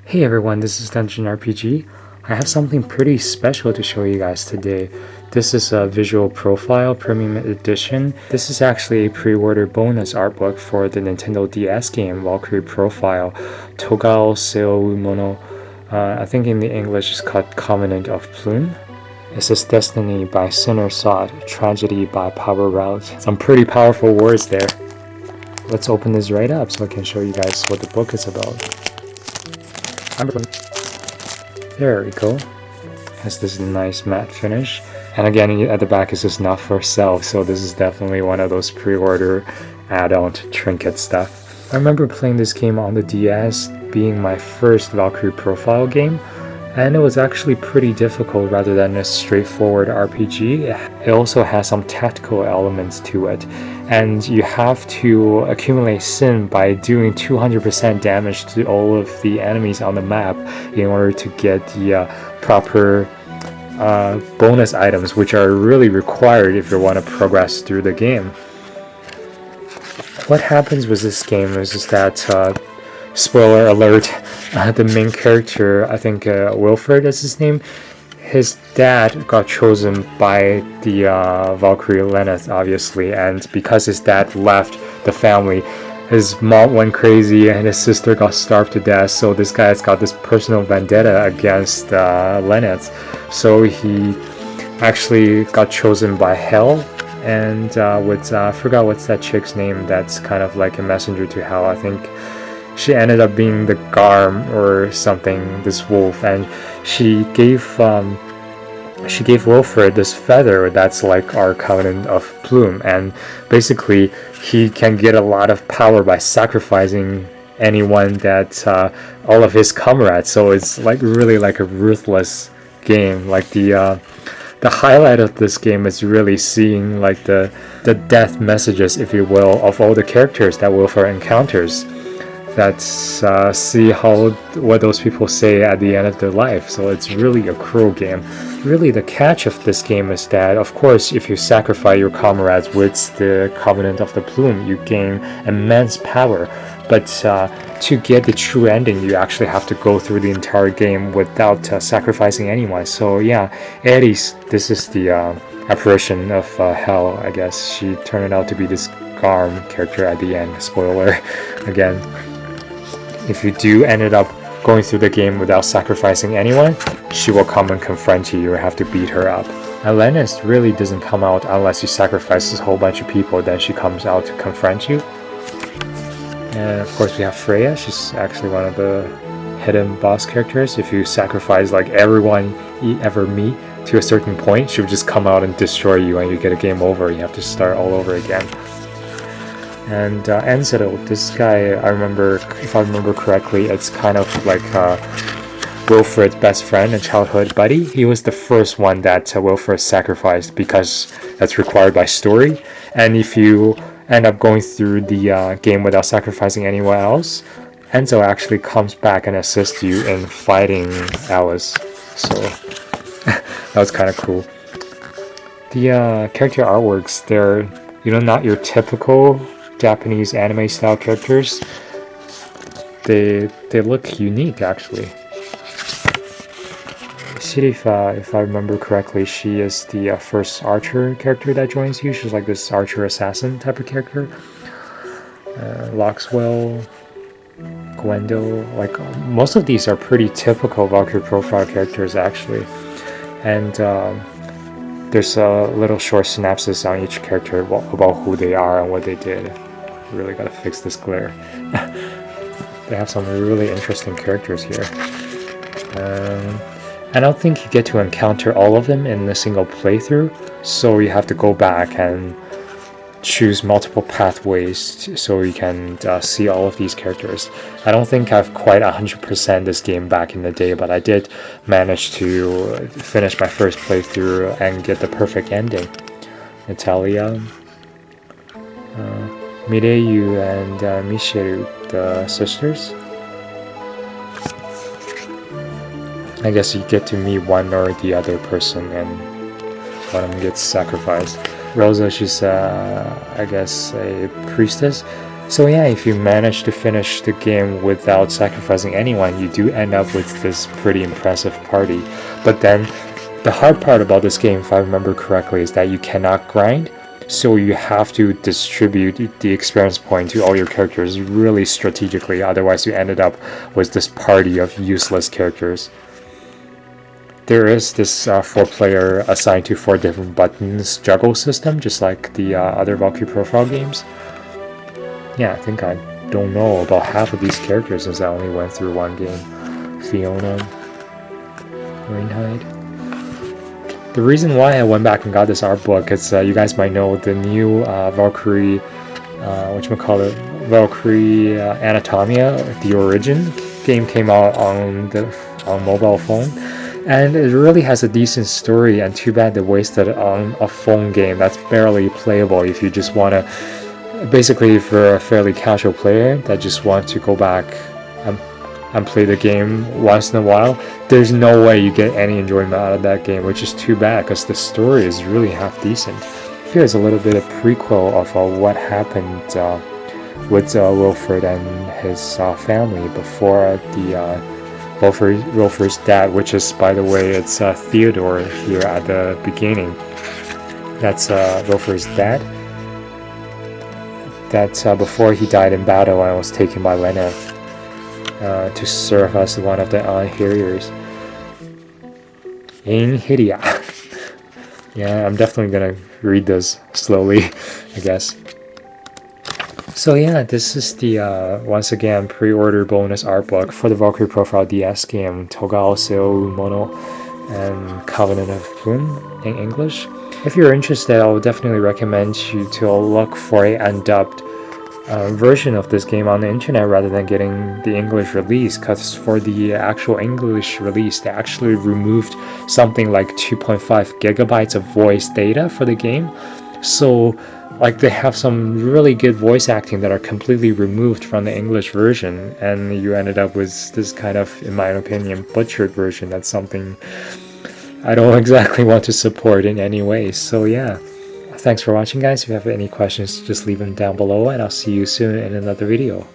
Hey everyone, this is Dungeon RPG. I have something pretty special to show you guys today. This is a visual profile premium edition. This is actually a pre-order bonus art book for the Nintendo DS game Valkyrie Profile,咎を背負う者. I think in the English it's called Covenant of Plume. It says Destiny by Sinner Sought, Tragedy by Power Route. Some pretty powerful words there. Let's open this right up so I can show you guys what the book is about. There we go. Has this nice matte finish. And again, at the back it says not for sale, so this is definitely one of those pre-order add-on trinket stuff. I remember playing this game on the DS, being my first Valkyrie Profile game, and it was actually pretty difficult rather than a straightforward RPG. It also has some tactical elements to it, and you have to accumulate sin by doing 200% damage to all of the enemies on the map in order to get the proper bonus items, which are really required if you want to progress through the game. What happens with this game is just that spoiler alert, the main character, I think Wilfred is his name, his dad got chosen by the Valkyrie Lenneth, obviously, and because his dad left the family, his mom went crazy and his sister got starved to death, so this guy's got this personal vendetta against Lenneth. So he actually got chosen by Hell, and I forgot what's that chick's name that's kind of like a messenger to Hell. I think she ended up being the Garm or something, this wolf, and she gave Wilfred this feather that's like our Covenant of Plume, and basically he can get a lot of power by sacrificing anyone that all of his comrades. So it's like really like a ruthless game. Like the highlight of this game is really seeing like the death messages, if you will, of all the characters that Wilfred encounters. That's see what those people say at the end of their life. So it's really a cruel game. Really, the catch of this game is that, of course, if you sacrifice your comrades with the Covenant of the Plume, you gain immense power. But to get the true ending, you actually have to go through the entire game without sacrificing anyone. So yeah, Eris, this is the apparition of Hell, I guess. She turned out to be this Garm character at the end. Spoiler again. If you do ended up going through the game without sacrificing anyone, she will come and confront you. You have to beat her up. Lenneth really doesn't come out unless you sacrifice a whole bunch of people, then she comes out to confront you. And of course we have Freya. She's actually one of the hidden boss characters. If you sacrifice like everyone you ever meet to a certain point, she will just come out and destroy you and you get a game over. You have to start all over again. And Enzo, this guy, if I remember correctly, it's kind of like Wilfred's best friend and childhood buddy. He was the first one that Wilfred sacrificed because that's required by story. And if you end up going through the game without sacrificing anyone else, Enzo actually comes back and assists you in fighting Alice. So that was kind of cool. The character artworks, they're not your typical Japanese anime style characters. They look unique actually. Shirifa, if I remember correctly, she is the first archer character that joins you. She's like this archer assassin type of character. Loxwell, Gwendo, like most of these are pretty typical Valkyrie Profile characters actually. And there's a little short synopsis on each character about who they are and what they did. Really gotta fix this glare. They have some really interesting characters here. I don't think you get to encounter all of them in a single playthrough, so you have to go back and choose multiple pathways so you can see all of these characters. I don't think I've quite 100% this game back in the day, but I did manage to finish my first playthrough and get the perfect ending. Natalia, Mireyu and Michiru, the sisters. I guess you get to meet one or the other person and one of them gets sacrificed. Rosa, she's I guess a priestess. So yeah, if you manage to finish the game without sacrificing anyone, you do end up with this pretty impressive party. But then the hard part about this game, if I remember correctly, is that you cannot grind. So you have to distribute the experience point to all your characters really strategically, otherwise you ended up with this party of useless characters. There is this 4-player assigned to 4 different buttons juggle system, just like the other Valkyrie Profile games. Yeah, I think I don't know about half of these characters since I only went through one game. Fiona, Reinhard. The reason why I went back and got this art book is you guys might know the new Valkyrie, Valkyrie Anatomia, the Origin game came out on mobile phone, and it really has a decent story. And too bad they wasted it on a phone game that's barely playable. If you just want to, basically, for a fairly casual player that just wants to go back and play the game once in a while, there's no way you get any enjoyment out of that game, which is too bad because the story is really half decent. Here's a little bit of prequel of what happened with Wilfred and his family before the Wilfred's dad, which is, by the way, it's Theodore here at the beginning. That's Wilfred's dad. That before he died in battle and was taken by Lena to serve as one of the Harriers. Inhidia. Yeah, I'm definitely gonna read this slowly, I guess. So yeah, this is the once again pre-order bonus art book for the Valkyrie Profile DS game,咎を背負う者 and Covenant of Plume in English. If you're interested, I would definitely recommend you to look for a undubbed version of this game on the internet rather than getting the English release, because for the actual English release they actually removed something like 2.5 gigabytes of voice data for the game. So like they have some really good voice acting that are completely removed from the English version, and you ended up with this kind of, in my opinion, butchered version. That's something I don't exactly want to support in any way. So yeah, thanks for watching, guys. If you have any questions, just leave them down below, and I'll see you soon in another video.